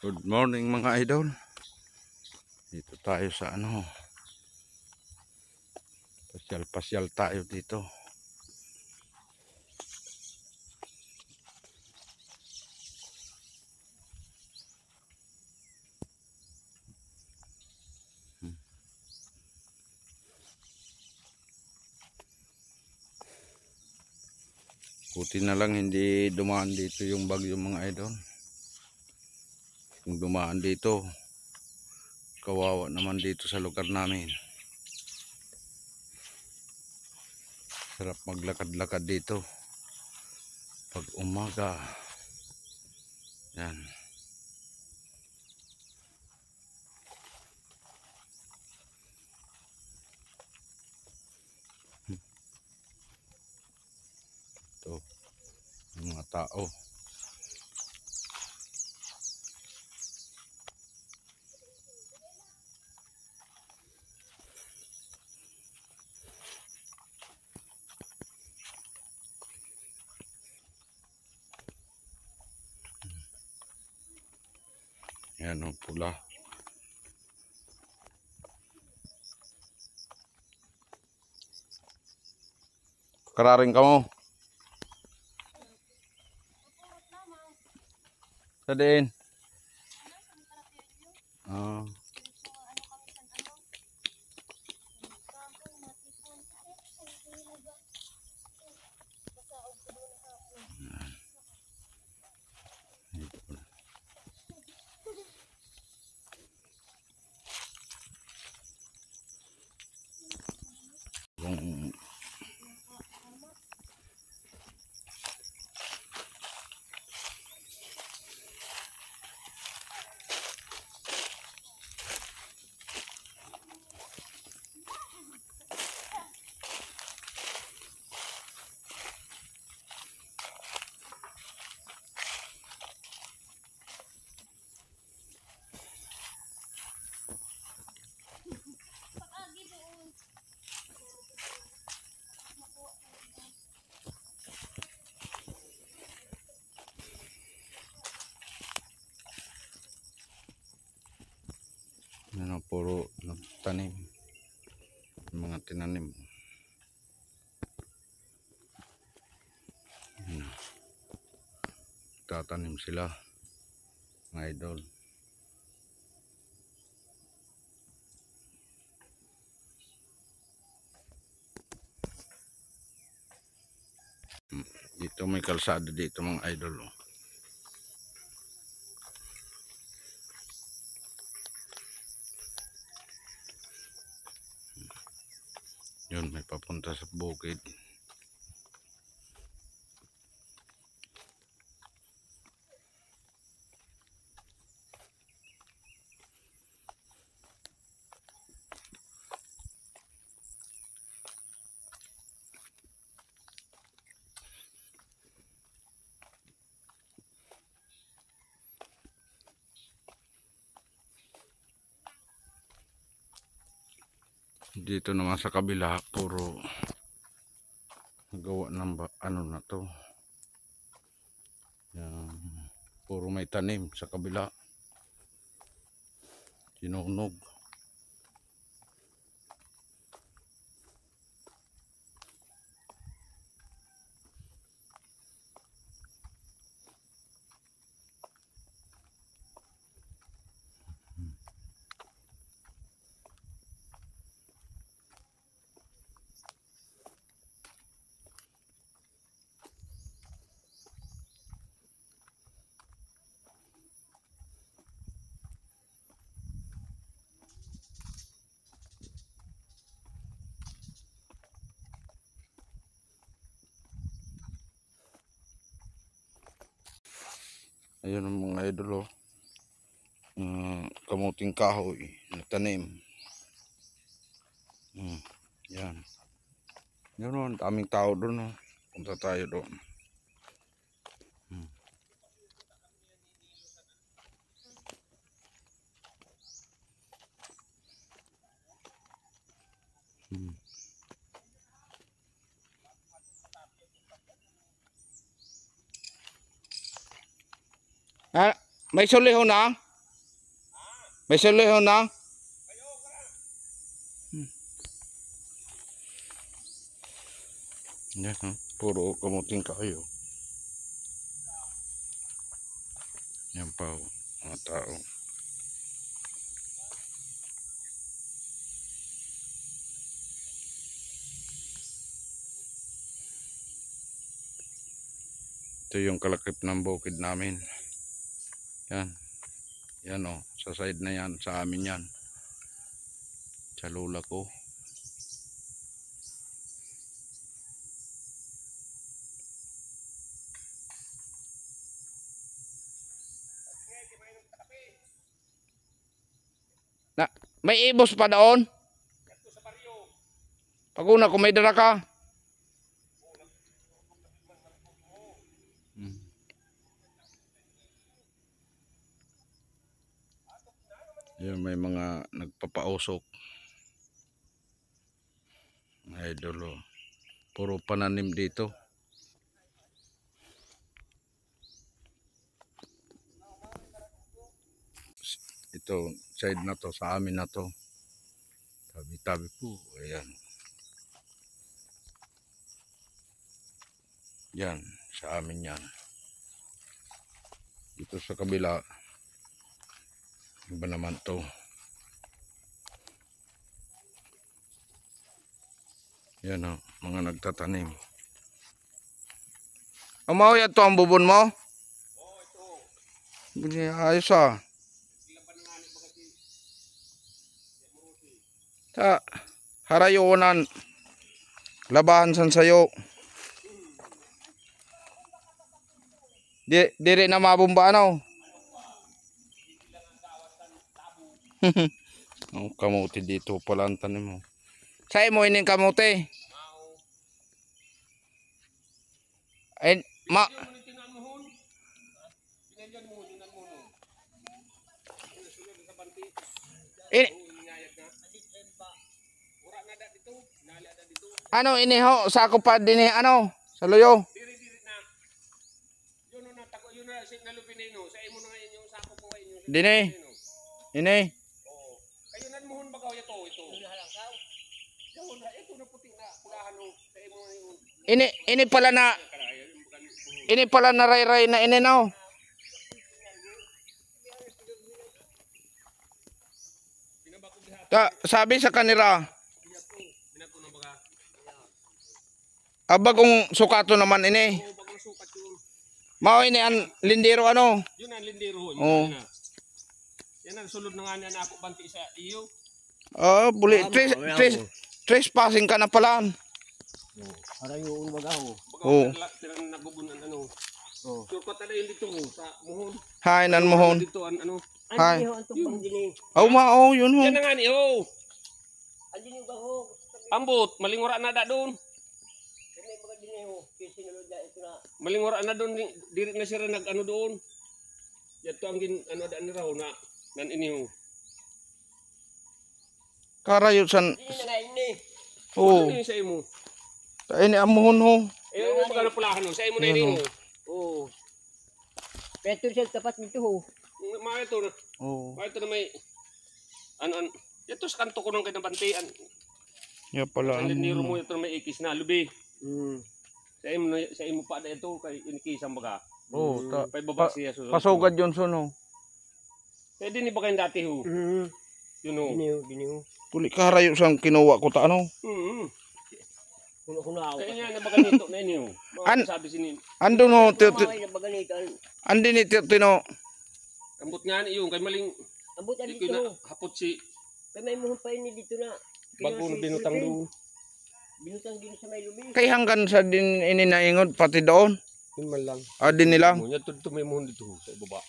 Good morning mga idol. Dito tayo sa pasyal tayo dito. Buti na lang hindi dumaan dito yung bagyo mga idol. Kung dumaan dito, kawawa naman dito sa lugar namin. Sarap maglakad-lakad dito pag umaga. Yan. Ito, yung mga tao. Yan ang pula. Kararing ka mo. Sa din. Ah. Yung puro nagtanim, mga tinanim. Tatanim sila mga idol. Dito may kalsada dito mga idol. Yun, may papunta sa bukid. Dito naman sa kabila, puro gawa ng ano na to. Yan, puro may tanim sa kabila. Sinunog. Ayun ang mga idol, kamuting kahoy na tanim. Yan. Yun o, daming tao doon. Punta tayo doon. Ah, may suliho na? May sulihon na? Yan, ha? Puro kamuting kayo. Yan pa, mga tao. Ito yung kalakip ng bukid namin. Yan. Yan o, sa side na yan, sa amin yan. Sa lula ko. Na, may ibos pa doon? Paguna kung may dala ka. Yan, may mga nagpapausok. Idol, oh. Puro pananim dito. Ito, side na to, sa amin na to. Tabi-tabi po. Ayan. Yan, sa amin yan. Dito sa kabila. Iba naman to. Yan o, mga nagtatanim. Amaw yan to ang bubon mo? Oo, ito. Ayos ah. Sa harayonan. Labahan san sayo. Dire na mabumba ano? Ang kamuti dito pala ang tanim mo. Sa'yo mo ining kamuti? Ay, ano ini ho? Sako pa din ano? Sa loyo? Dini? Ini? Kayunan mo hun bagaw ito. Ito na puting na pulahan ho. Sa imo ngayon. Ini pala na ray-ray na ini no. Sabi sa kanila. Abagong sukato naman ini. Mao ini an lindero ano? Yun ang lindero. Oh. Yan ang sulod na nga niya na ako banti sa iyo. Oh, buli. Trespassing ka na pala. Harayoon bagaho. Oo. Tirang nagubunan ano. Oh. Surpat na yun dito ho sa muhon. Hay nan mohon. Dito an ano. Hay. Ano ang tupang dining? Aw mao yun ho. Yan na nga ni ho. Alin yung baho? Ambot, malingura na da doon. May mga dining ho. Kasi nalod na ito na. Malingura na doon, diri na siya nag ano doon. Yato ang gin ano da ni raw na nan ini ho. Karayot san. Hindi na nga ini. Oh. Ano yun sa imo? Ini ang mohon ho. Eh, ano magkano pulahan ho? Sa imo na ini ho. Oo. Pero siya tapat nito ho. Mga ito na. Oh. Mga ito na may ano. Ito sa kanto ko nung kinabantian. Ya pala. Ang liniro mo ito na may ikis na lubi. Hmm. Sa imo pa na ito kay inikisan baga. Oh, Pay baba siya so. pasugad yun suno. Pwede ni ba kayo dati ho? Yun ho. Dini ho. Puli karayot sang kinuha ko ta ano. Kuno ako. Kaya nga na ba ganito na inyo? An- Sabi sini. Andun ho. Maway na baganitan. Andin ni Tino. Ambot nga ni yung kay maling Abot di dito ko na ho. hapot si Kaya may muhon pa ini dito na. bagong binutang doon. Binutang din sa may lubi. Kay hanggan sa din ini naingod pati doon. Yun man lang. Din nila. Mo nya to may mohon dito ho, sa ibaba.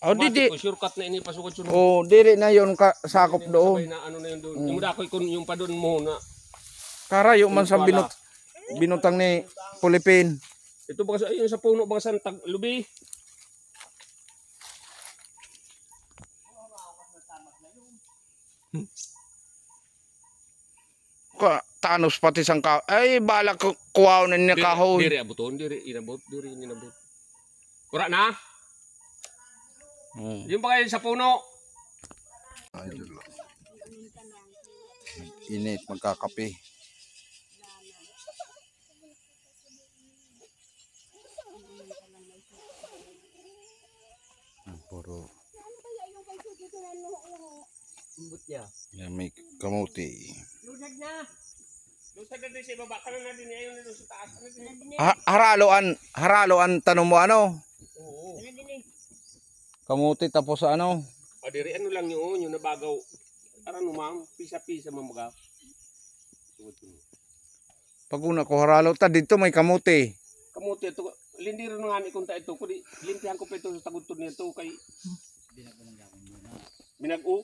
Oh di. Ko shortcut na ini pasukod sunod. Oh, diri na yon ka sakop doon. Sabay na ano na yun doon. Yung dakoy kun yung pa doon mo na. Karayo man sa binutang ni Pilipin. Ito ba ayun sa puno ba sa tag lubi? Tanos pati sang ka. Ay balak ko kuwaw na ni kahoy. Diri abuton, diri inabot, diri inabot. Ora na. Oh. Yung ba kayo sa puno? Idol. Init, magkakape. Puro Umbot niya. yan, may kamuti. Lunag na. Doon sa dati sa ibaba, kanan na din ayaw na doon sa taas. Ano din? Haraloan tanong mo ano? Oo. Ano din eh. Kamuti tapos ano? Diri ano lang yun, yung nabagaw. Parang ma'am, pisa-pisa mamaga. Pag una ko haralo ta dito may kamuti. Kamuti ito, lindiro na nga ni kunta ito. Kung limpihan ko pa ito sa tagutod nito kay... Binag-o.